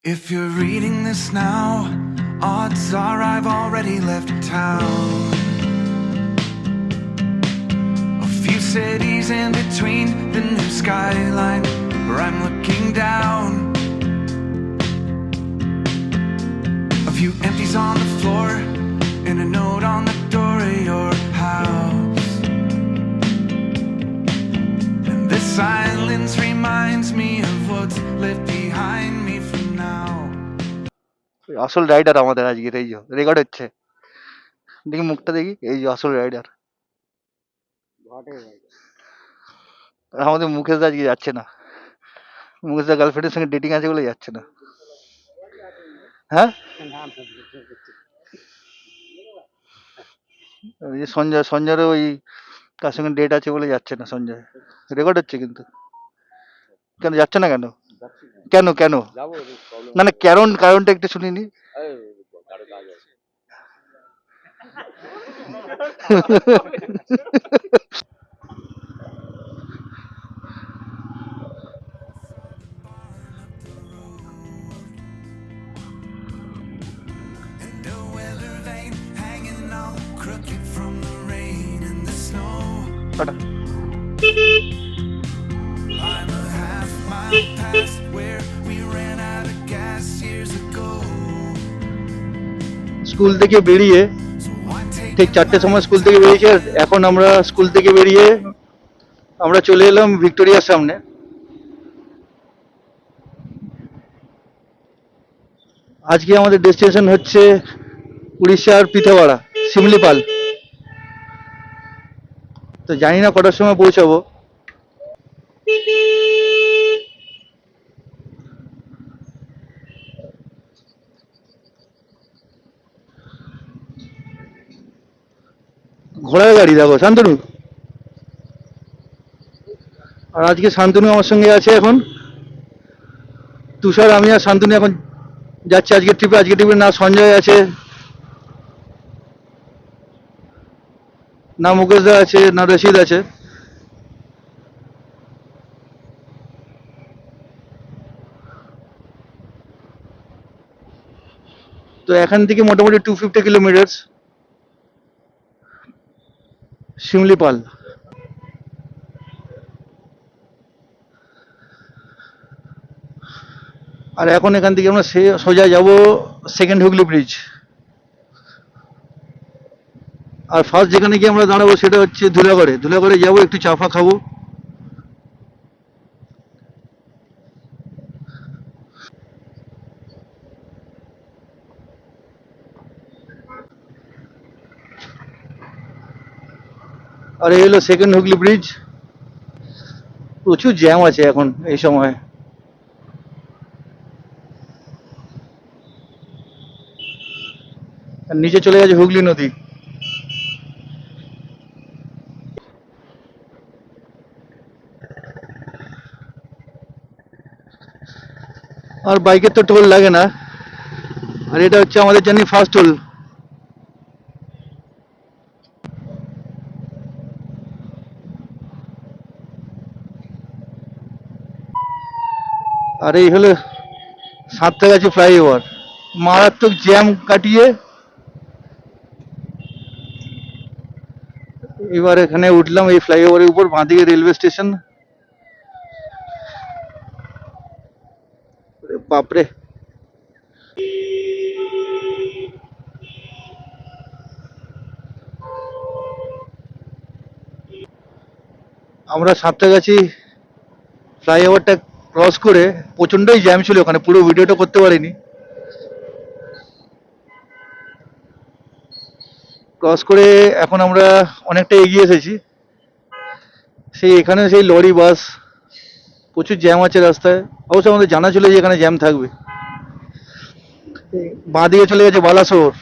If you're reading this now, odds are I've already left town. A few cities in between the new skyline where I'm looking down. A few empties on the floor and a note on the door of your house. And this silence reminds me of what's left behind me for now. আসল rider আমাদের আজকের এই যে record হচ্ছে, দেখি মুখটা দেখি, এই যে আসল রাইডার আমাদের মুকেশ দা আজকে যাচ্ছে না। মুকেশ দা গার্লফ্রেন্ডের সঙ্গে ডেটিং আছে বলে যাচ্ছে না। হ্যাঁ, ওই যে সঞ্জয়েরও ওই কার সঙ্গে ডেট আছে বলে যাচ্ছে না। সঞ্জয় রেকর্ড হচ্ছে কিন্তু, কেন যাচ্ছে না? কেন কেন কেন না না, কারণটা একটু শুনিনি। And a weather vane hanging all crooked from the rain and the snow. Tata. I'm a half mile past where we ran out of gas years ago. School থেকে বেরিয়ে So why take ঠিক 4টের সময় school থেকে বেরিয়েছি। আর এখন আমরা school থেকে বেরিয়ে আমরা চলে এলাম ভিক্টোরিয়ার সামনে। আজকে আমাদের ডেস্টিনেশন হচ্ছে উড়িষ্যার পিথেওয়াড়া, শিমলিপাল। তো জানি না কটার সময় পৌঁছাবো। ঘোড়ার গাড়ি দেখো, শান্তনু। আর আজকে শান্তনু আমার সঙ্গে আছে এখন। তুষার, আমি আর শান্তনু এখন যাচ্ছি আজকের ট্রিপে। আজকের ট্রিপে না সঞ্জয় আছে, না মুকেশ দা আছে, না রশিদ আছে। তো এখান থেকে মোটামুটি 250 কিলোমিটার শিমলিপাল। আর এখন এখান থেকে আমরা সোজা যাব সেকেন্ড হুগলি ব্রিজ। আর ফার্স্ট যেখানে গিয়ে আমরা দাঁড়াবো সেটা হচ্ছে ধুলাগড়ে। ধুলাগড়ে যাবো, একটু চা ফা খাবো। আর এই হলো সেকেন্ড হুগলি ব্রিজ। প্রচুর জ্যাম আছে এখন এই সময়। আর নিচে চলে গেছে হুগলি নদী। আর বাইকের তো টোল লাগে না। আর এটা হচ্ছে আমাদের জানি ফার্স্ট টোল। আর এই হলো সাঁতরাগাছি ফ্লাইওভার। মারাত্মক জ্যাম কাটিয়ে এবার এখানে উঠলাম এই ফ্লাইওভারের উপর। বাঁদিকে রেলওয়ে স্টেশন। বাপরে, আমরা সাঁতরাগাছি ফ্লাইওভারটা ক্রস করে, প্রচন্ডই জ্যাম ছিল ওখানে, পুরো ভিডিওটা করতে পারিনি। ক্রস করে এখন আমরা অনেকটা এগিয়ে এসেছি। সেই এখানে সেই লরি বাস, প্রচুর জ্যাম আছে রাস্তায়। অবশ্য আমাদের জানা ছিল যে এখানে জ্যাম থাকবে। বাঁ দিকে চলে গেছে বালাসোর।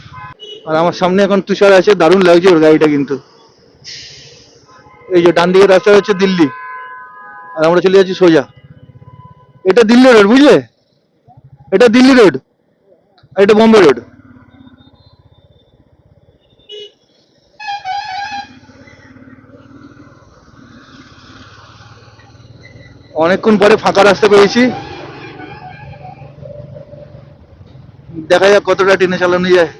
আর আমার সামনে এখন তুষার আছে, দারুণ লাগছে ওর গাড়িটা কিন্তু। এই যে ডান দিকের রাস্তা হচ্ছে দিল্লি, আর আমরা চলে যাচ্ছি সোজা। এটা দিল্লি রোড, বুঝলে? এটা দিল্লি রোড আর এটা বোম্বে রোড। অনেকক্ষণ পরে ফাঁকা রাস্তা পেয়েছি। দেখা যাক কতটা ট্রেনে চালানো যায়।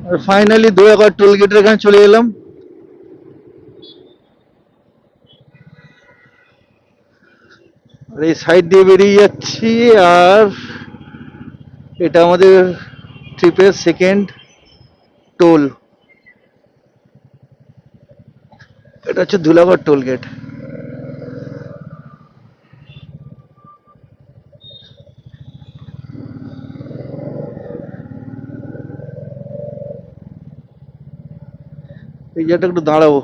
আর ফাইনালি দোয়াঘাট টোল গেটের এখানে চলে এলাম। আর এই সাইড দিয়ে বেরিয়ে যাচ্ছি। আর এটা আমাদের ট্রিপের সেকেন্ড টোল। এটা হচ্ছে ধুলাগড় টোল গেট। এই জায়গাটা একটু দাঁড়াবো।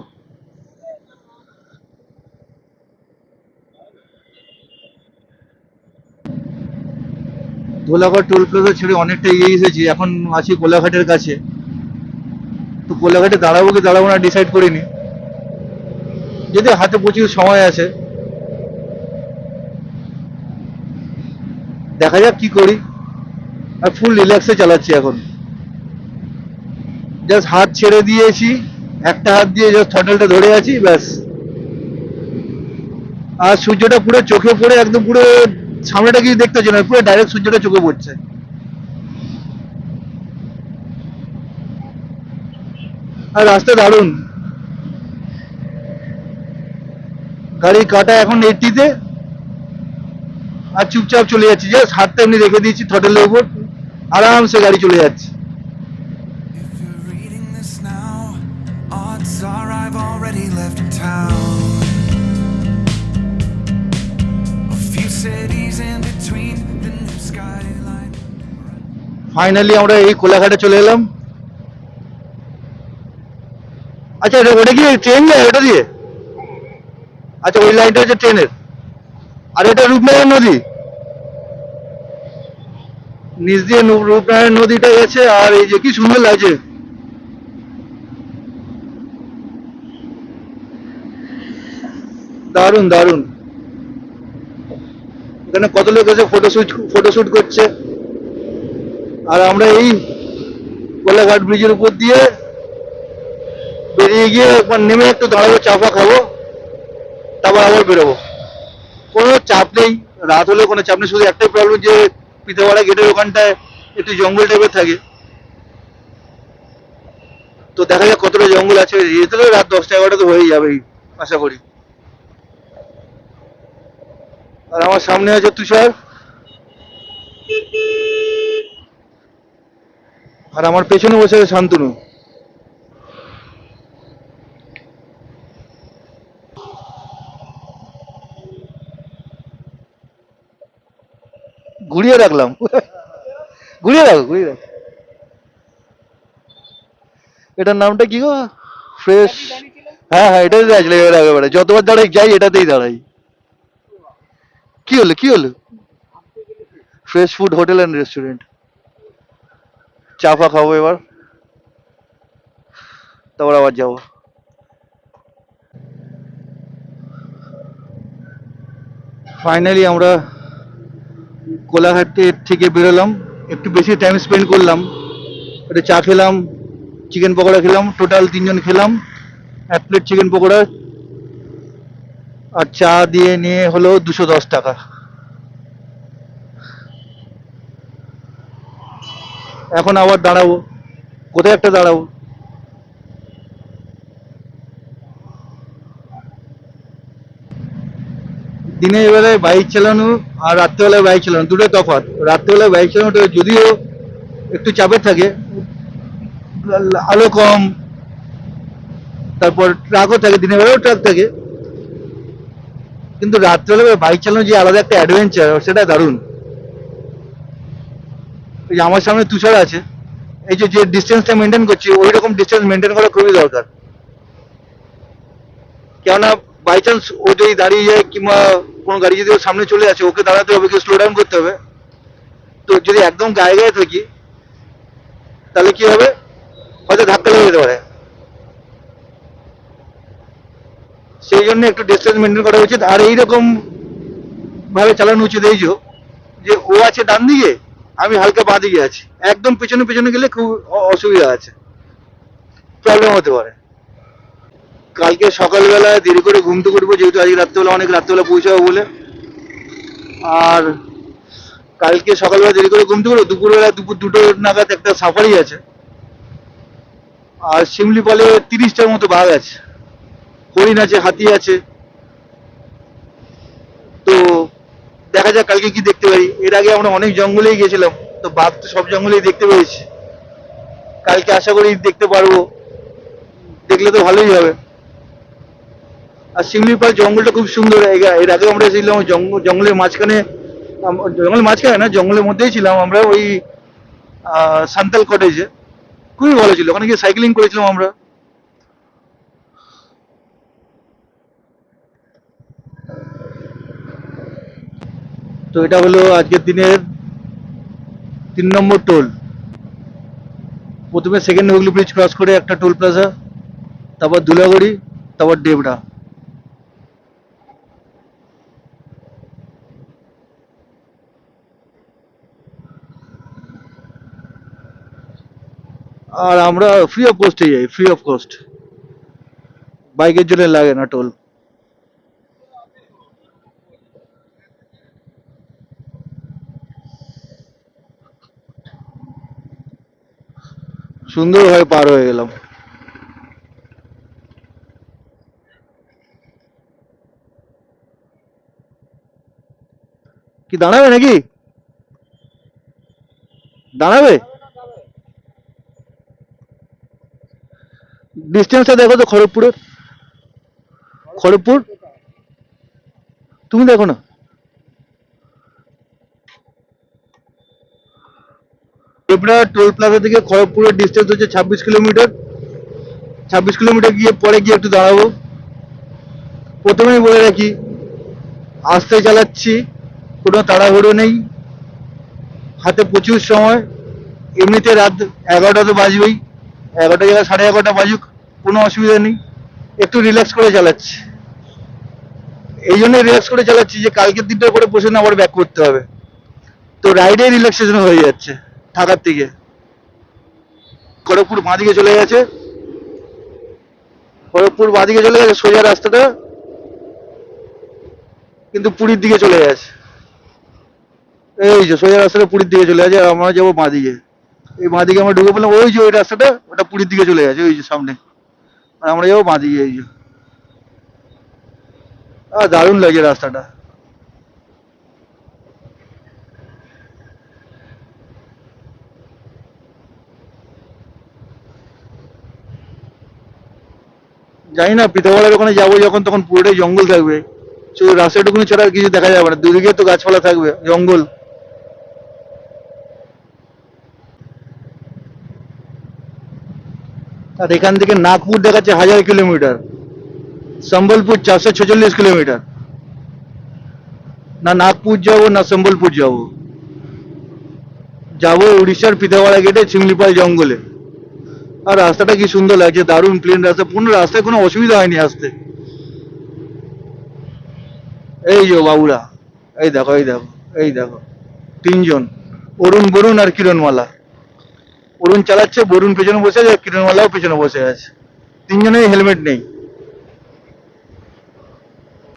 ধুলাগড় টোল প্লাজা ছেড়ে অনেকটা এগিয়ে এসেছি, এখন আছি কোলাঘাটের কাছে। তো কোলাঘাটে দাঁড়াবো কি দাঁড়াবো না ডিসাইড করিনি, যদি হাতে প্রচুর সময় আছে। দেখা যাক কি করি। আর ফুল রিল্যাক্সে চালাচ্ছি এখন। জাস্ট হাত ছেড়ে দিয়েছি, একটা হাত দিয়ে জাস্ট থ্রটলটা ধরে আছি, ব্যাস। আর সূর্যটা পুরো চোখে পড়ে একদম পুরো সামনেটা কিছু দেখতে হচ্ছে না, পুরো ডাইরেক্ট সূর্যটা চোখে পড়ছে। আর রাস্তা দারুণ। গাড়ি কাটা এখন 80-তে। আর চুপচাপ চলে যাচ্ছি, জাস্ট হাতটা এমনি রেখে দিয়েছি থ্রটলের উপর, আরামসে গাড়ি চলে যাচ্ছে। If you're reading this now, odds are I've already left town. A few cities in between the new skyline. Finally আমরা এই কোলাঘাটে চলে এলাম। আচ্ছা ওটা কি ট্রেন যায় ওটা দিয়ে? আচ্ছা ওই লাইনটা হচ্ছে ট্রেনের। আর এটা রূপনারায়ণ নদী, নিচ দিয়ে রূপনারায়ণ নদীটা গেছে। আর এই যে কি সুন্দর লাগছে, দারুণ দারুণ। এখানে কত লোক এসে ফটোশুট করছে। আর আমরা এই কোলাঘাট ব্রিজের উপর দিয়ে বেরিয়ে গিয়ে একবার নেমে একটু দাঁড়াবো, চা ফা খাবো, তারপর আবার বেরোবো। কোনো চাপ নেই, রাত হলে কোনো চাপ নেই। শুধু একটাই প্রবলেম যে পিতাপাড়া গেটের ওখানটায় একটু জঙ্গল টাইপের থাকে। তো দেখা যাক কতটা জঙ্গল আছে, যেতে তো রাত 10টা 11টা তো হয়ে যাবেই আশা করি। আর আমার সামনে আছে তুষার, আর আমার পেছনে বসে আছে শান্তনু। ঘুরিয়ে রাখলাম, ঘুরিয়ে রাখো ঘুরিয়ে রাখো। এটার নামটা কি গো? ফ্রেশ। হ্যাঁ হ্যাঁ, এটাই আসলে একেবারে যতবার দাঁড়াই যাই এটাতেই দাঁড়াই। কি হলো কি হলো? Fresh food hotel and restaurant. চা ফা খাবো এবার, তারপর আবার যাবো। ফাইনালি আমরা কোলাঘাট থেকে বেরোলাম, একটু বেশি টাইম স্পেন্ড করলাম। একটা চা খেলাম, চিকেন পকোড়া খেলাম, টোটাল 3জন খেলাম 1 প্লেট চিকেন পকোড়া। আর চা দিয়ে নিয়ে হলো 210 টাকা। এখন আবার দাঁড়াবো, কোথায় একটা দাঁড়াবো। দিনের বেলায় বাইক চালানো আর রাত্রেবেলায় বাইক চালানো দুটো তফাৎ। রাত্রেবেলায় বাইক চালানোটা যদিও একটু চাপের থাকে, আলো কম, তারপর ট্রাকও থাকে, দিনের বেলাও ট্রাক থাকে, কিন্তু রাত্রেবেলায় বাইক চালানো যে আলাদা একটা অ্যাডভেঞ্চার, সেটা দারুণ। এই যে আমার সামনে তুষার আছে, এই যে যে ডিস্টেন্সটা মেনটেন করছি ওই রকম ডিস্টেন্স মেনটেন করা খুবই দরকার। কেননা বাই চান্স ও যদি দাঁড়িয়ে যায়, কিংবা কোনো গাড়ি যদি ওর সামনে চলে আসে, ওকে দাঁড়াতে হবে, ওকে স্লো ডাউন করতে হবে। তো যদি একদম গায়ে গায়ে থাকি তাহলে কি হবে, হয়তো ধাক্কা লেগে যেতে পারে। সেই জন্য একটু ডিস্টেন্স মেনটেন করা উচিত। আর এইরকম ভাবে চালানো উচিত এই যে ও আছে ডান দিকে, আমি হালকা বাঁ দিকে আছি, একদম পেছনে পেছনে গেলে খুব অসুবিধা আছে, প্রবলেম হতে পারে। কালকে সকালবেলা দেরি করে ঘুম থেকে উঠবো, যেহেতু আজকে রাত্রেবেলা অনেক রাত্রেবেলা পৌঁছাবো বলে। আর কালকে সকালবেলা দেরি করে ঘুম থেকে উঠবো, দুপুরবেলা দুপুর 2টো নাগাদ একটা সাফারি আছে। আর শিমলিপালে 30টার মতো বাঘ আছে, হরিণ আছে, হাতি আছে। তো দেখা যাক কালকে কি দেখতে পারি। এর আগে আমরা অনেক জঙ্গলেই গেছিলাম, তো বাঘ তো সব জঙ্গলেই দেখতে পেয়েছি। কালকে আশা করি দেখতে পারবো, দেখলে তো ভালোই হবে। আর শিমলিপাল জঙ্গলটা খুব সুন্দর। এর আগে আমরা ছিলাম জঙ্গলের মাঝখানে, জঙ্গলের মাঝখানে না, জঙ্গলের মধ্যেই ছিলাম আমরা, ওই সান্তাল কটেজে। খুবই ভালো ছিল, ওখানে গিয়ে সাইক্লিং করেছিলাম আমরা। তো এটা হলো আজকের দিনের 3 নম্বর টোল। প্রথমে সেকেন্ড হুগলি ব্রিজ ক্রস করে একটা টোল প্লাজা, তারপর ধুলাগড়ি, তারপর ডেবরা। আর আমরা ফ্রি অফ কস্টে যাই, ফ্রি অফ কস্ট, বাইকের জন্য লাগে না টোল। সুন্দরভাবে পার হয়ে গেলাম। কি দাঁড়াবে নাকি? দাঁড়াবে? ডিস্টেন্সটা দেখো তো খড়গপুরের। খড়গপুর তুমি দেখো না। ডেবরা টোল প্লাজা থেকে খড়গপুরের ডিস্টেন্স হচ্ছে 26 কিলোমিটার। 26 কিলোমিটার গিয়ে পরে গিয়ে একটু দাঁড়াবো। প্রথমেই বলে রাখি, আস্তে চালাচ্ছি, কোনো তাড়াহুড়ো নেই, হাতে প্রচুর সময়। এমনিতে রাত 11টা তো বাজবেই, 11টা জায়গায় 11:30 বাজুক, কোনো অসুবিধা নেই। একটু রিল্যাক্স করে চালাচ্ছি। এই জন্যই রিল্যাক্স করে চালাচ্ছি যে কালকের দিনটার পরে বসে না আবার ব্যাক করতে হবে। তো রাইডে রিল্যাক্সেশন হয়ে যাচ্ছে থাকার থেকে। খড়গপুর বাঁদিকে চলে গেছে, খড়গপুর বাঁদিকে চলে গেছে সোজা রাস্তাটা, কিন্তু পুরীর দিকে চলে গেছে। এই যে সোজা রাস্তাটা পুরীর দিকে চলে গেছে, আর আমরা যাবো বাঁদিকে। এই বাঁদিকে আমরা ঢুকে পড়লাম, ওই যে ওই রাস্তাটা, ওটা পুরীর দিকে চলে গেছে, ওই যে সামনে। আর আমরা যাবো বাঁদিকে, এই যে। দারুণ লাগে রাস্তাটা। জানি না পিতাওয়ালার ওখানে যাবো যখন, তখন পুরোটাই জঙ্গল থাকবে, শুধু রাস্তাটুকুনি ছাড়া আর কিছু দেখা যাবে না। দুদিকে তো গাছপালা থাকবে, জঙ্গল। আর এখান থেকে নাগপুর দেখাচ্ছে 1000 কিলোমিটার, সম্বলপুর 446 কিলোমিটার। না নাগপুর যাবো না সম্বলপুর যাবো, যাবো উড়িষ্যার পিতাওয়াড়া গেটে শিমলিপাল জঙ্গলে। আর রাস্তাটা কি সুন্দর লাগছে, দারুণ প্লেন রাস্তা, পুরো রাস্তায় কোনো অসুবিধা হয়নি আসতে। এই যে বাবুরা, এই দেখো, এই দেখো, এই দেখো, 3জন, অরুণ, বরুণ আর কিরণমালা। অরুণ চালাচ্ছে, বরুণ পেছনে বসে আছে, কিরণমালাও পেছনে বসে আছে। 3জনেই হেলমেট নেই।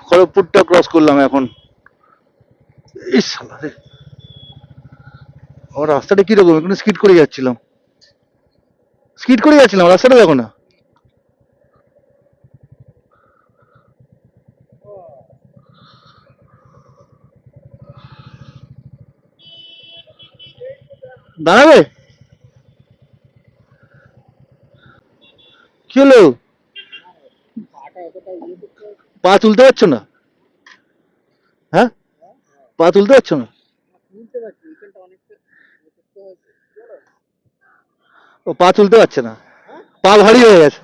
খড়গপুরটা ক্রস করলাম এখন। এই শালা রে, আমার রাস্তাটা কিরকম, এখানে স্কিড করে যাচ্ছিলাম, স্কিড করে যাচ্ছিলাম, রাস্তাটা দেখো না। দাঁড়াবে? কি হলো? পা তুলতে পারছো না? হ্যাঁ, পা তুলতে পারছো না? ও পা তুলতে পারছে না, পা ভারী হয়ে গেছে।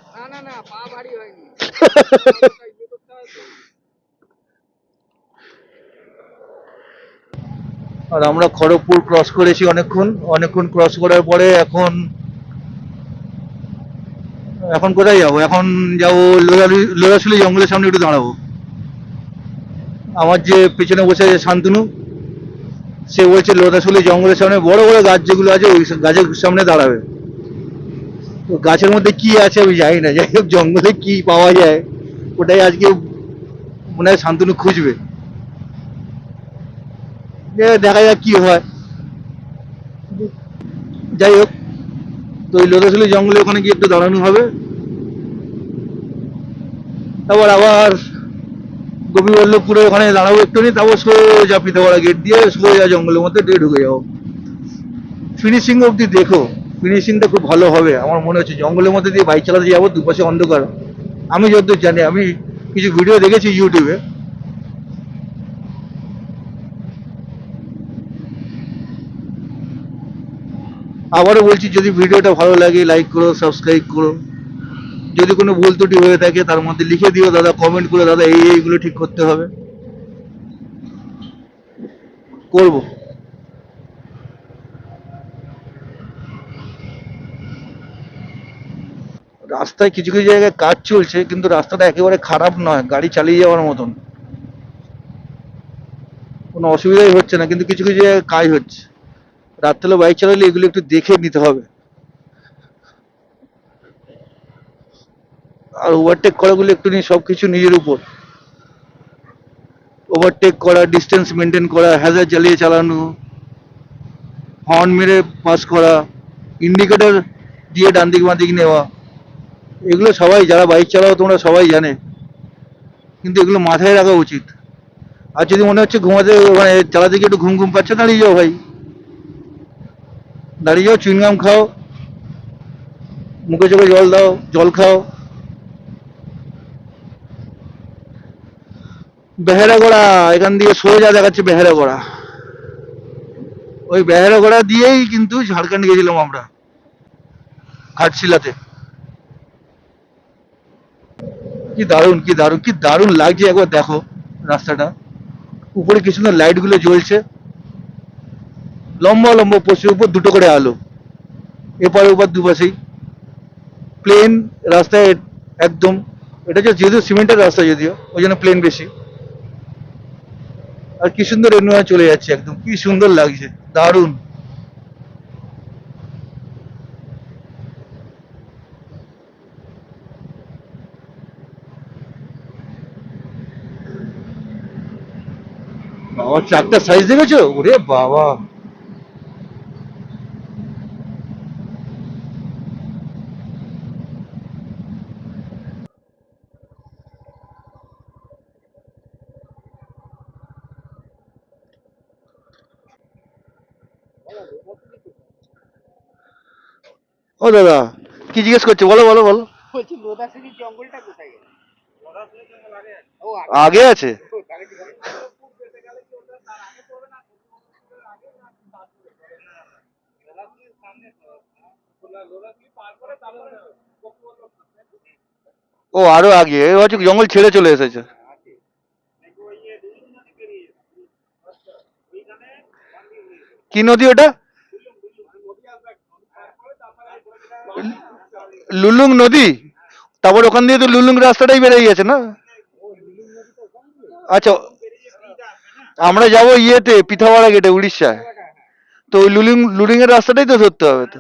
আর আমরা খড়গপুর ক্রস করেছি অনেকক্ষণ, অনেকক্ষণ ক্রস করার পরে এখন, এখন কোথায় যাবো? এখন যাবো লোরাশুলি জঙ্গলের সামনে একটু দাঁড়াবো। আমার যে পেছনে বসে আছে শান্তনু, সে বলছে লোরাশুলি জঙ্গলের সামনে বড় বড় গাছ যেগুলো আছে ওই গাছের সামনে দাঁড়াবে। তো গাছের মধ্যে কি আছে আমি জানি না, যাই হোক জঙ্গলে কি পাওয়া যায় ওটাই আজকে মনে হয় শান্তনু খুঁজবে। দেখা যাক কি হয়। যাই হোক, তো ওই লোধাশুলি জঙ্গলে ওখানে গিয়ে একটু দাঁড়ানো হবে, তারপর আবার গোপীবল্লভপুরে ওখানে দাঁড়াবো একটু নি, তারপর সোজা পিঠাপাড়া গেট দিয়ে সোজা জঙ্গলের মধ্যে দিয়ে ঢুকে যাবো। ফিনিশিং অব্দি দেখো, ফিনিশিংটা খুব ভালো হবে আমার মনে হচ্ছে। জঙ্গলের মধ্যে দিয়ে বাইক চালাতে যাবো, দুপাশে অন্ধকার। আমি যতদূর জানি, আমি কিছু ভিডিও দেখেছি ইউটিউবে। আবারও বলছি, যদি ভিডিওটা ভালো লাগে লাইক করো, সাবস্ক্রাইব করো। যদি কোনো ভুল ত্রুটি হয়ে থাকে তার মধ্যে লিখে দিও দাদা, কমেন্ট করে দাদা এইগুলো ঠিক করতে হবে, করব। রাস্তায় কিছু কিছু জায়গায় কাজ চলছে, কিন্তু রাস্তাটা একেবারে খারাপ নয়, গাড়ি চালিয়ে যাওয়ার মতন, কোনো অসুবিধাই হচ্ছে না। কিন্তু কিছু কিছু জায়গায় কাজ হচ্ছে, রাত্রেবেলা বাইক চালালে এগুলো একটু দেখে নিতে হবে। আর ওভারটেক করাগুলো একটু নিয়ে সবকিছু নিজের উপর, ওভারটেক করা, ডিস্টেন্স মেনটেন করা, হ্যাজার জ্বালিয়ে চালানো, হর্ন মেরে পাস করা, ইন্ডিকেটর দিয়ে ডান দিক বাঁ দিক নেওয়া, এগুলো সবাই যারা বাইক চালাও তোমরা সবাই জানে, কিন্তু এগুলো মাথায় রাখা উচিত। আর যদি মনে হচ্ছে ঘুমাতে মানে চালাতে গিয়ে একটু ঘুম ঘুম পাচ্ছে, দাঁড়িয়ে যাও ভাই, দাঁড়িয়ে যাও, চুইংগাম খাও, মুখে চোখে জল দাও, জল খাও। বেহেরাগড়া, এখান দিয়ে সোজা দেখাচ্ছে বেহেরাগড়া। ওই বেহেরাগড়া দিয়েই কিন্তু ঝাড়খণ্ড গেছিলাম আমরা, ঘাটশিলাতে। কি দারুণ, কি দারুণ, কি দারুণ লাগছে, একবার দেখো রাস্তাটা। উপরে কি সুন্দর লাইট গুলো জ্বলছে, লম্বা লম্বা পোস্টের উপর দুটো করে আলো, এপারে ওপার দুপাশেই প্লেন রাস্তায় একদম। এটা যেহেতু সিমেন্টের রাস্তা, যদিও ওই জন্য প্লেন বেশি। আর কি সুন্দর এমনি চলে যাচ্ছে একদম, কি সুন্দর লাগছে, দারুণ। বাবা ট্রাকটার সাইজ দেখেছো, ওরে বাবা। ও দাদা, কি জিজ্ঞেস করছো, বলো বলো বলো। বলছি লোধাশুলির জঙ্গলটা কোথায় গেছে? ও আগে আছে। ও, তাহলে কি হয়? ও আরো আগে, এ হচ্ছে জঙ্গল ছেড়ে চলে এসেছে। কি নদী ওটা? লুলুং নদী। তারপর ওখান দিয়ে তো লুলুং রাস্তাটাই বেরিয়ে গেছে না? আচ্ছা, আমরা যাবো ইয়েতে পিঠাওয়াড়া গেটে, উড়িষ্যায়। তো ওই লুলুং, লুলুং এর রাস্তাটাই তো ধরতে হবে তো।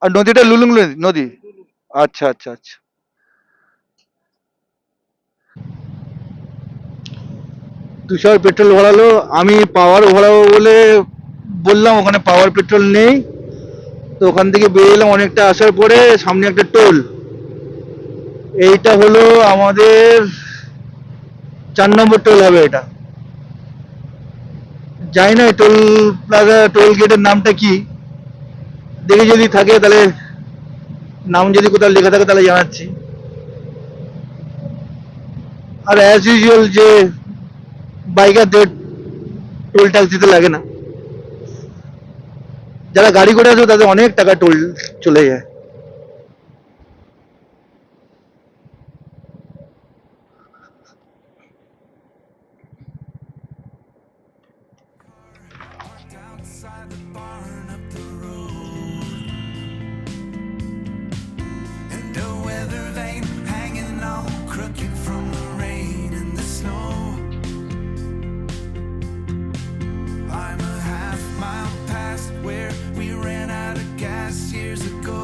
আর নদীটা লুলুং নদী। আচ্ছা আচ্ছা আচ্ছা। তুষার পেট্রোল ভরালো, আমি পাওয়ার ভরাবো বলে বললাম, ওখানে পাওয়ার পেট্রোল নেই। তো ওখান থেকে বেরিয়ে এলাম অনেকটা আসার পরে, সামনে একটা টোল। এইটা হলো আমাদের 4 নম্বর টোল হবে এটা। জানি না টোল প্লাজা, টোল গেটের নামটা কি, দেখি যদি থাকে তাহলে, নাম যদি কোথাও লেখা থাকে তাহলে জানাচ্ছি। আর অ্যাজ ইউজুয়াল যে বাইকারদের টোল ট্যাক্স দিতে লাগে না, যারা গাড়ি করে আসে তাদের অনেক টাকা টোল চলে যায়। Parked outside the barn up the road, and a weather vane hanging all crooked from the rain and the snow. I'm a half mile past where we ran out of gas years ago.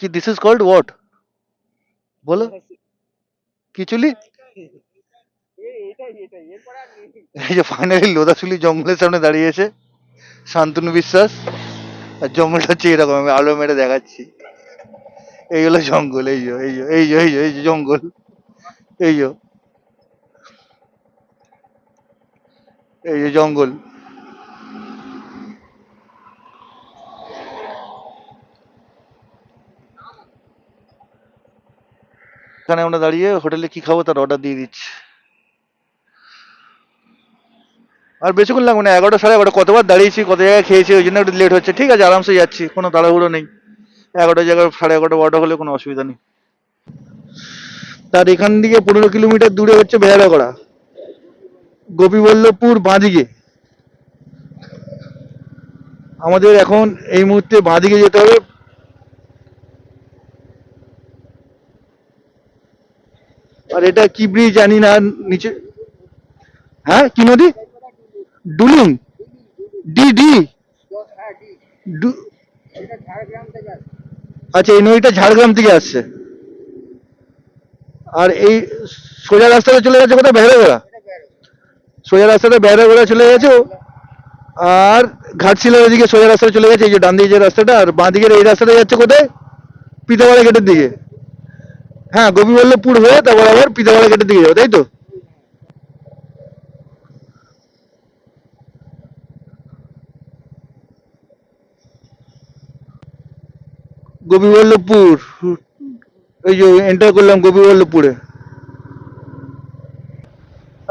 কি this is called what? বলো কিচুলি। এটাই এরপরে আর নেই। এই যে finally লোদাশুলি জঙ্গলের সামনে দাঁড়িয়েছে শান্তনু বিশ্বাস। আর জঙ্গলটা হচ্ছে এরকম, আমি আলো মেরে দেখাচ্ছি। এই হলো জঙ্গল, এই যে জঙ্গল, এই যে এই যে জঙ্গল। এখানে আমরা দাঁড়িয়ে হোটেলে কি খাবো তার অর্ডার দিয়ে দিচ্ছি। আর বেশিক্ষণ লাগবে না, 11টা 11:30, কতবার দাঁড়িয়েছি, কত জায়গায় খেয়েছি, ওই জন্য একটু লেট হচ্ছে। ঠিক আছে, আরামসে যাচ্ছি, কোনো তাড়াহুড়ো নেই। 11টা জায়গায় 11:30 অর্ডার হলে কোনো অসুবিধা নেই। তার এখান থেকে 15 কিলোমিটার দূরে হচ্ছে বেহারাগড়া, গোপীবল্লভপুর বাঁদিকে। আমাদের এখন এই মুহূর্তে বাঁদিকে যেতে হবে। আর এটা কি ব্রিজ জানি না, নিচে। হ্যাঁ, কি নদী? ডুলুং। ডি ডি হ্যাঁ ঠিক। ডু- এটা ঝাড়গ্রাম থেকে আসছে। আচ্ছা, এই নদীটা ঝাড়গ্রাম থেকে আসছে। আর এই সোজা রাস্তাটা চলে গেছে কোথায়? বেহারাগড়া। এটা বেরো। সোজা রাস্তাটা বেহারাগড়া চলে গেছে। আর ঘাটশিলার ওদিকে সোজা রাস্তা চলে গেছে, এই যে ডান দিকে যে রাস্তাটা। আর বাঁ দিকের এই রাস্তাটা যাচ্ছে কোথায়? পিতাবাড়া গেটের দিকে। হ্যাঁ, গোপীবল্লভপুর হয়ে তারপর আবার পিতাবাড়া গেটের দিকে যাবে, তাই তো? গোপীবল্লভপুর, এই যে এন্টার করলাম গোপীবল্লভপুরে।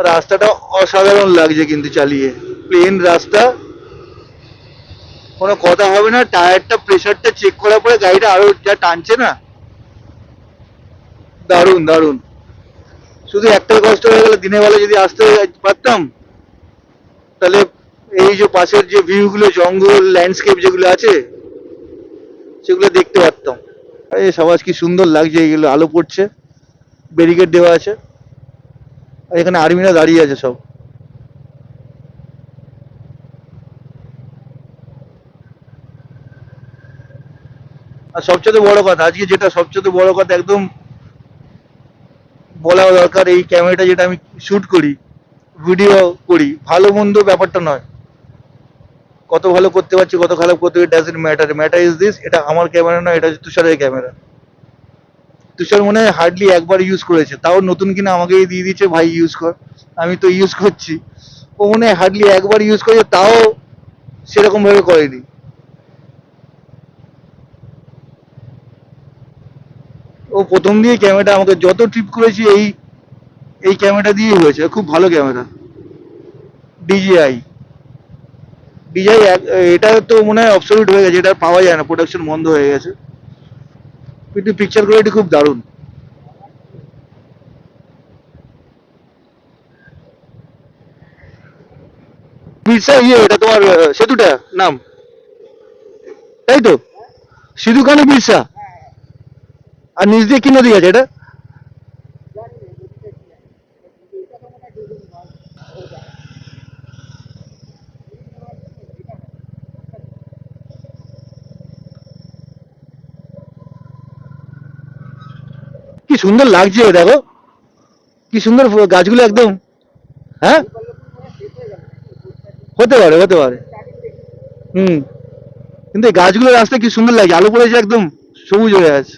রাস্তাটা অসাধারণ লাগছে কিন্তু চালিয়ে, প্লেন রাস্তা, কোনো কথা হবে না। টায়ারটা প্রেসারটা চেক করার পরে গাড়িটা আরো যা টানছে না, দারুণ দারুণ। শুধু একটাই কষ্ট হয়ে গেল, দিনের বেলা যদি আসতে পারতাম তাহলে এই যে পাশের যে ভিউগুলো, জঙ্গল ল্যান্ডস্কেপ যেগুলো আছে সেগুলো দেখতে পারতাম। এই সমাজ কি সুন্দর লাগছে, এইগুলো আলো পড়ছে, ব্যারিকেড দেওয়া আছে, আর এখানে আর্মিরা দাঁড়িয়ে আছে সব। আর সবচেয়ে বড় কথা, আজকে যেটা সবচেয়ে বড় কথা একদম বলা দরকার, এই ক্যামেরাটা যেটা আমি শুট করি, ভিডিও করি, ভালো মন্দ ব্যাপারটা নয়, কত ভালো করতে পারছি কত খারাপ করতে পারছি doesn't matter. Matter is this, এটা আমার ক্যামেরা নয়, এটা হচ্ছে তুষারের ক্যামেরা। তুষার মনে হয় হার্ডলি একবার ইউজ করেছে, তাও নতুন কিনা আমাকেই দিয়ে দিচ্ছে, ভাই ইউজ কর। আমি তো ইউজ করছি। ও মনে হয় হার্ডলি একবার ইউজ করেছে, তাও সেরকম ভাবে করেনি। ও প্রথম দিয়ে ক্যামেরাটা আমাকে যত ট্রিপ করেছি এই এই ক্যামেরাটা দিয়েই হয়েছে। খুব ভালো ক্যামেরা, ডিজিআই। ডিজিআই এটা তো মনে হয় অবসলিউট হয়ে গেছে, এটা আর পাওয়া যায় না, প্রোডাকশন বন্ধ হয়ে গেছে। কিন্তু পিকচার কোয়ালিটি খুব দারুণ। বিরসা এটা তোমার সেতুটা নাম, তাই তো? সিধুকানু বিরসা। আর নিচ দিয়ে কি নদী আছে এটা? জানি না নদীটা কি জানি। এটা তো মনে হয় ডুবুরি মাছ। ও জানি। কি সুন্দর লাগছে দেখো, কি সুন্দর গাছগুলো একদম। হ্যাঁ, গোপালপুর মনে হয় শেষ হয়ে গেল নাকি? পোস্টার হতে পারে হতে পারে। স্টার্টিং দেখি। হুম, কিন্তু এই গাছগুলোর রাস্তা কি সুন্দর লাগছে, আলো পড়েছে একদম সবুজ হয়ে আছে।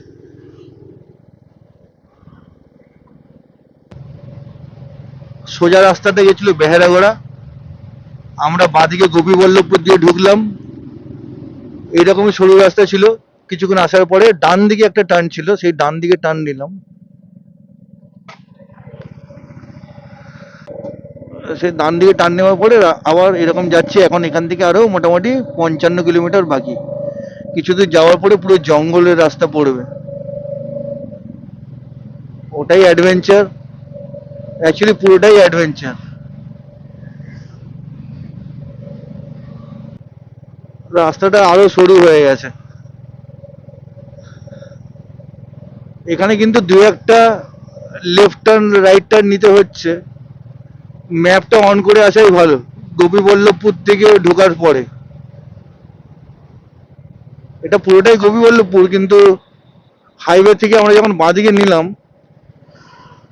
সোজা রাস্তাটা গেছিল বেহারাগড়া, আমরা বাঁদিকে গোপীবল্লভপুর দিয়ে ঢুকলাম। এইরকমই সরু রাস্তা ছিল, কিছুক্ষণ আসার পরে ডান দিকে একটা টার্ন ছিল, সেই ডান দিকে টার্ন নিলাম। সেই ডান দিকে টার্ন নেওয়ার পরে আবার এরকম যাচ্ছি। এখন এখান থেকে আরো মোটামুটি 55 কিলোমিটার বাকি। কিছু দূর যাওয়ার পরে পুরো জঙ্গলের রাস্তা পড়বে, ওটাই অ্যাডভেঞ্চার। অ্যাকচুয়ালি পুরোটাই অ্যাডভেঞ্চার। রাস্তাটা আরো সরু হয়ে গেছে। এখানে কিন্তু দু একটা লেফট টার্ন রাইট টার্ন নিতে হচ্ছে, ম্যাপটা অন করে আসাই ভালো গোপীবল্লভপুর থেকে ঢোকার পরে। এটা পুরোটাই গোপীবল্লভপুর, কিন্তু হাইওয়ে থেকে আমরা যখন বাঁদিকে নিলাম,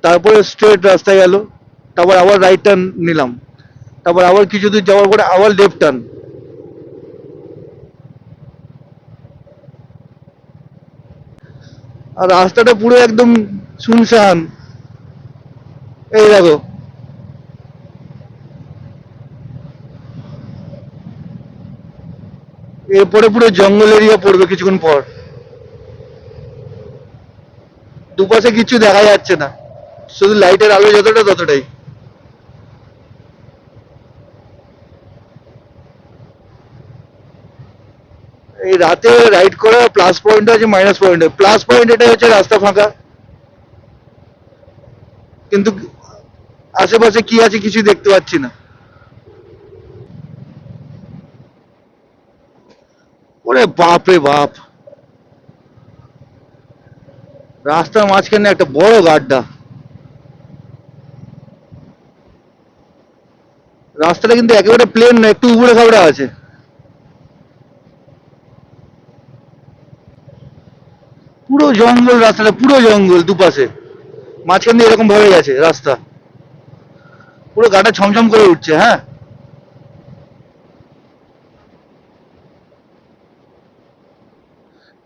তারপরে স্ট্রেট রাস্তায় গেল, তারপর আবার রাইট টার্ন নিলাম, তারপর আবার কিছু দূর যাওয়ার পরে আবার লেফট টার্ন। আর রাস্তাটা পুরো একদম শুনশান। এই দেখো, এরপরে পুরো জঙ্গল এরিয়া পড়বে কিছুক্ষণ পর। দুপাশে কিছু দেখা যাচ্ছে না, শুধু লাইটের আলো যতটা ততটাই। এই রাতে রাইড করা প্লাস পয়েন্ট আছে, মাইনাস পয়েন্ট। প্লাস পয়েন্ট এটা হচ্ছে রাস্তা ফাঁকা, কিন্তু আশেপাশে কি আছে কিছু দেখতে পাচ্ছি না। ওরে বাপ রে বাপ, রাস্তার মাঝখানে একটা বড় গাড্ডা। রাস্তাটা কিন্তু একেবারে প্লেন না, একটু উপরে খাবড়া আছে। পুরো জঙ্গল, রাস্তাটা পুরো জঙ্গল, দুপাশে মাঝখান দিয়ে এরকম ভাবে গেছে রাস্তা। পুরো গাটা ছমছম করে উঠছে। হ্যাঁ,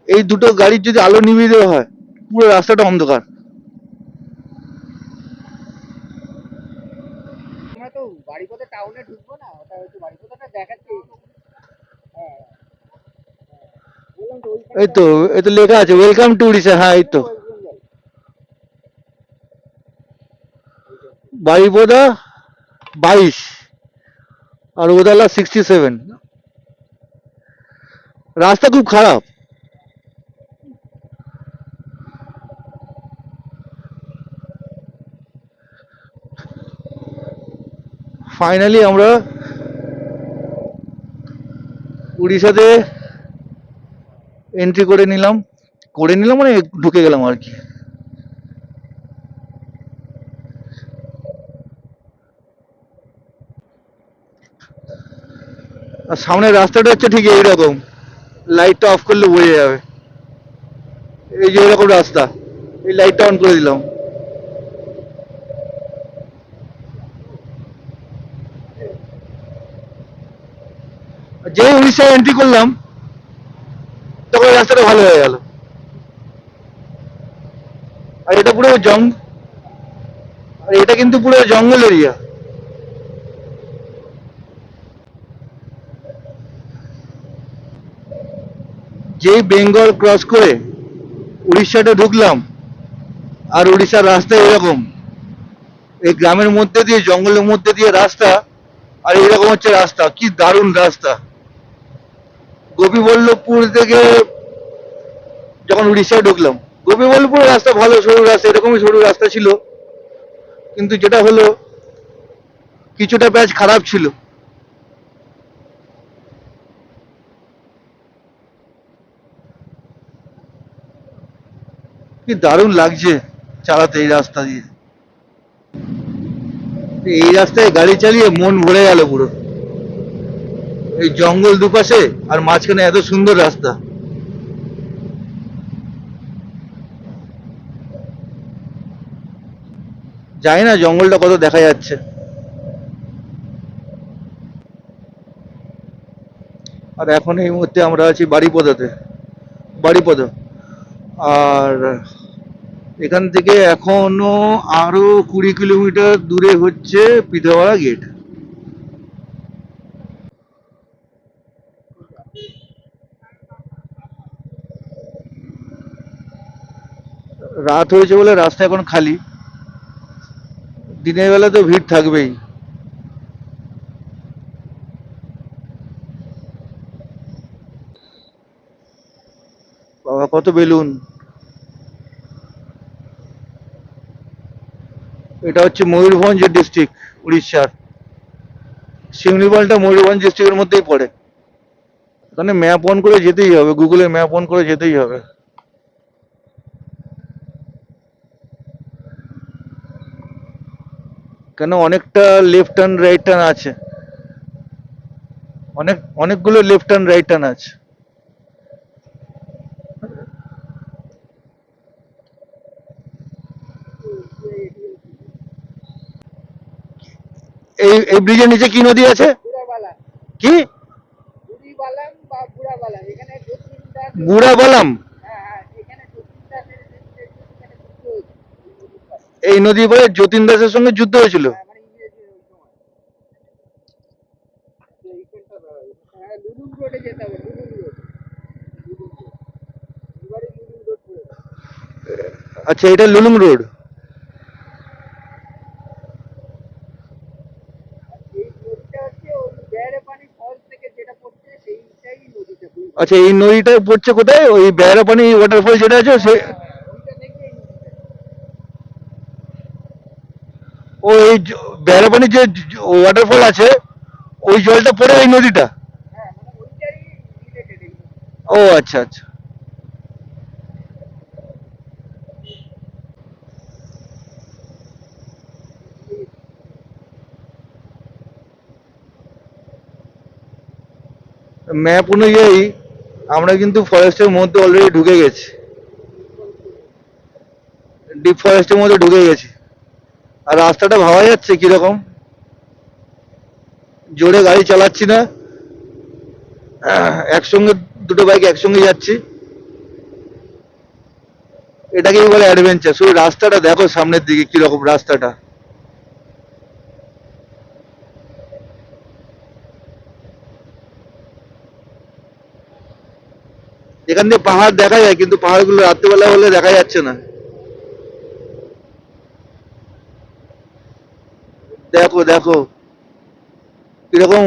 এই দুটো গাড়ির যদি আলো নিভিয়ে দেওয়া হয়, পুরো রাস্তাটা অন্ধকার। আমরা তো বাড়িপদা টাউনে ঢুকবো না, ওটা হচ্ছে বাড়িপদাটা দেখাচ্ছি। হ্যাঁ, বললাম তো এই তো, এই তো লেখা আছে ওয়েলকাম টু উড়িষ্যা। হ্যাঁ, এই তো বারিপদা 22 আর ওদালা 67। রাস্তা খুব খারাপ। ফাইনালি আমরা উড়িষ্যাতে এন্ট্রি করে নিলাম মানে ঢুকে গেলাম আর কি। আর সামনের রাস্তাটা হচ্ছে ঠিক এইরকম, লাইটটা অফ করলে বোঝা যাবে। এই যে এরকম রাস্তা, এই লাইটটা অন করে দিলাম। আর যেই উড়িষ্যায় এন্ট্রি করলাম তখন রাস্তাটা ভালো হয়ে গেল। আর এটা পুরো আর এটা কিন্তু পুরো জঙ্গল এরিয়া। যেই বেঙ্গল ক্রস করে উড়িষ্যাতে ঢুকলাম, আর উড়িষ্যার রাস্তা এরকম, এই গ্রামের মধ্যে দিয়ে জঙ্গলের মধ্যে দিয়ে রাস্তা, আর এরকম হচ্ছে রাস্তা। কি দারুণ রাস্তা! গোপীবল্লভপুর থেকে যখন উড়িষ্যায় ঢুকলাম, গোপীবল্লভপুরের রাস্তা ভালো, সরু রাস্তা, এরকমই সরু রাস্তা ছিল, কিন্তু যেটা হলো কিছুটা প্যাচ খারাপ ছিল। কি দারুণ লাগছে চালাতে এই রাস্তা দিয়ে। এই রাস্তায় গাড়ি চালিয়ে মন ভরে গেল পুরো। এই জঙ্গল দুপাশে, আর মাঝখানে এত সুন্দর রাস্তা। জানি না জঙ্গলটা কত দেখা যাচ্ছে। আর এখন এই মুহূর্তে আমরা আছি বাড়িপদ। আর এখান থেকে এখনো আরো 20 কিলোমিটার দূরে হচ্ছে পিঠাওয়াড়া গেট। রাত হয়েছে বলে রাস্তা এখন খালি, দিনের বেলা তো ভিড় থাকবেই। বাবা কত বেলুন! এটা হচ্ছে ময়ূরভঞ্জ ডিস্ট্রিক্ট, উড়িষ্যার। শিমলিপালটা ময়ূরভঞ্জ ডিস্ট্রিক্টের মধ্যেই পড়ে। এখানে ম্যাপ অন করে যেতেই হবে, গুগলে ম্যাপ অন করে যেতেই হবে। কেন অনেকটা লেফট টার্ন রাইট টার্ন আছে, অনেকগুলো লেফট টার্ন রাইট টার্ন আছে। এই ব্রিজের নিচে কি নদী আছে? বুড়াবালাম, কি? বুড়িবালাম বা বুড়াবালাম, এখানে যতীন দাস। বুড়া বলাম? হ্যাঁ হ্যাঁ, এখানে যতীন দাসের এখানে যুদ্ধ হয়েছে এই নদীর পাড়ে। এই নদী পরে যতীন দাসের সঙ্গে যুদ্ধ হয়েছিল? হ্যাঁ, মানে ইংরেজের ওই সময়। তো এইখানটা হ্যাঁ, লুলুং রোডে যেতে হবে, লুলুং রোড, লুলুং রোড, এবারে লুলুং রোড পড়ে যাবে। আচ্ছা, এটা লুলুং রোড। আর এই নদীটা হচ্ছে ওই বেড়াপানি ফলস থেকে যেটা পড়ছে সেইটাই নদীটা, বুঝলি? আচ্ছা, এই নদীটা পড়ছে কোথায়? ওই বেড়াপানি ওয়াটারফল যেটা আছে সে? ওইটা থেকে এই নদীটা। ও এই বেড়াপানি যে ওয়াটারফল আছে ওই জলটা পড়ে এই নদীটা? হ্যাঁ, মানে ওইটাই রিলেটেড এই নদী। ও আচ্ছা আচ্ছা। ম্যাপ অনুযায়ী আমরা কিন্তু ফরেস্টের মধ্যে অলরেডি ঢুকে গেছি, ডিপ ফরেস্টের মধ্যে ঢুকে গেছি। আর রাস্তাটা ভাবা যাচ্ছে কিরকম, জোরে গাড়ি চালাচ্ছি না, একসঙ্গে দুটো বাইক একসঙ্গে যাচ্ছি, এটাকেই বলে অ্যাডভেঞ্চার। শুধু রাস্তাটা দেখো সামনের দিকে কিরকম রাস্তাটা। এখান দিয়ে পাহাড় দেখা যায় কিন্তু পাহাড়গুলো রাত্রিবেলা হলে দেখা যাচ্ছে না। দেখো দেখো কিরকম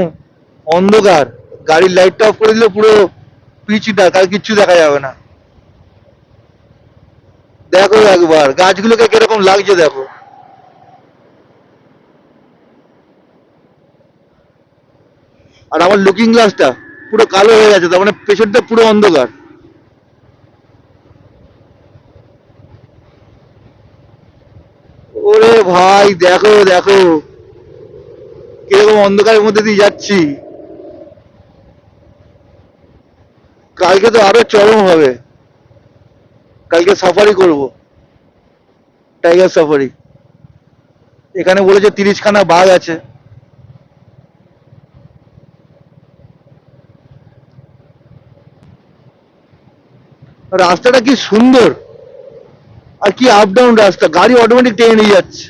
অন্ধকার, গাড়ির লাইটটা অফ করে দিলে পুরো পিচটা, কাল কিচ্ছু দেখা যাবে না। দেখো একবার গাছগুলোকে কিরকম লাগছে দেখো। আর আমার লুকিং গ্লাসটা পুরো কালো হয়ে গেছে, তার মানে পেছনটা পুরো অন্ধকার। ওরে ভাই দেখো দেখো কিরকম অন্ধকারের মধ্যে দিয়ে যাচ্ছি। কালকে তো আরো চরম হবে, কালকে সাফারি করব, টাইগার সাফারি। এখানে বলেছে 30খানা বাঘ আছে। রাস্তাটা কি সুন্দর, আর কি আপ ডাউন রাস্তা, গাড়ি অটোমেটিক টেনে নিয়ে যাচ্ছে।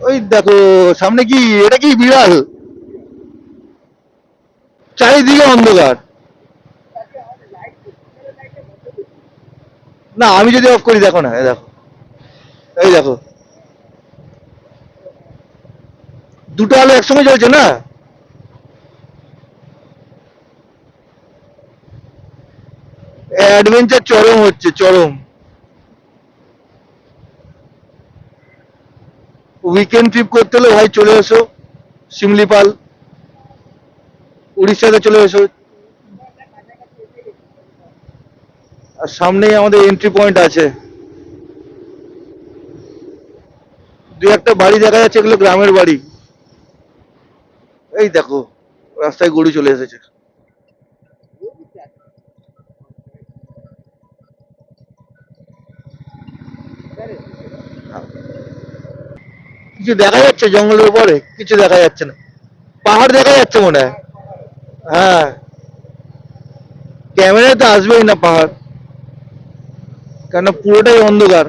ওই দেখো সামনে কি, এটা কি বিড়াল? চারিদিকে অন্ধকার। না আমি যদি অফ করি দেখো না, এই দেখো, এই দেখো দুটো আলো একসঙ্গে জ্বলছে না। অ্যাডভেঞ্চার চরম হচ্ছে, চরম। উইকেন্ড ট্রিপ করতে হলে ভাই চলে এসো শিমলিপাল, উড়িষ্যাতে চলে এসো। আর সামনেই আমাদের এন্ট্রি পয়েন্ট আছে, দু একটা বাড়ি দেখা যাচ্ছে, এগুলো গ্রামের বাড়ি। এই দেখো রাস্তায় গরু চলে এসেছে। কিছু দেখা যাচ্ছে জঙ্গলের উপরে? কিছু দেখা যাচ্ছে না, পাহাড় দেখা যাচ্ছে মনে হয়। হ্যাঁ, ক্যামেরায় তো আসবেই না পাহাড়, কেন পুরোটাই অন্ধকার।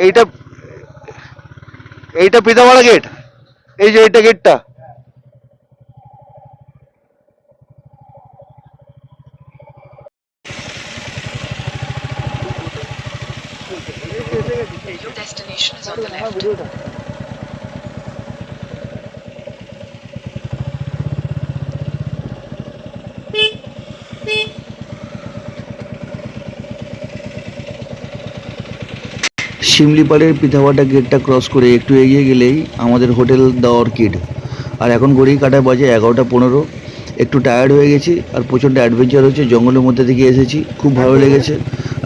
এইটা এইটা পিতামারা গেট, এই যে এইটা গেটটা। Your destination is on the left. শিমলিপাড়ের পিঠাভাটা গেটটা ক্রস করে একটু এগিয়ে গেলেই আমাদের হোটেল দ্য অর্কিড। আর এখন ঘড়ির কাঁটায় বাজে 11:15। একটু টায়ার্ড হয়ে গেছি আর প্রচণ্ড অ্যাডভেঞ্চার হচ্ছে, জঙ্গলের মধ্যে থেকে এসেছি, খুব ভালো লেগেছে।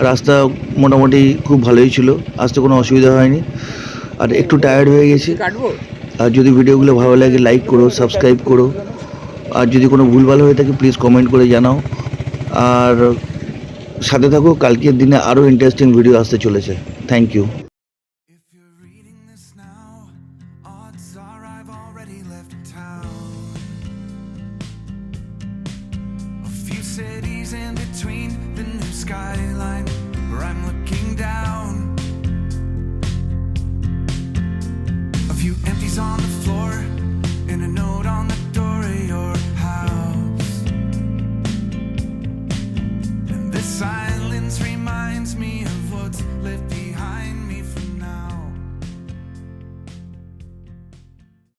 রাস্তা মোটামুটি খুব ভালোই ছিল, আসতে কোনো অসুবিধা হয়নি। আর একটু টায়ার্ড হয়ে গেছি। কাটবো। আর যদি ভিডিওগুলো ভালো লাগে লাইক করো, সাবস্ক্রাইব করো। আর যদি কোনো ভুলভাল হয়ে থাকে প্লিজ কমেন্ট করে জানাও। আর সাথে থাকো, কালকের দিনে আরও ইন্টারেস্টিং ভিডিও আসতে চলেছে। Thank you. If you're reading this now, odds are I've already left town. A few cities in between, the new skyline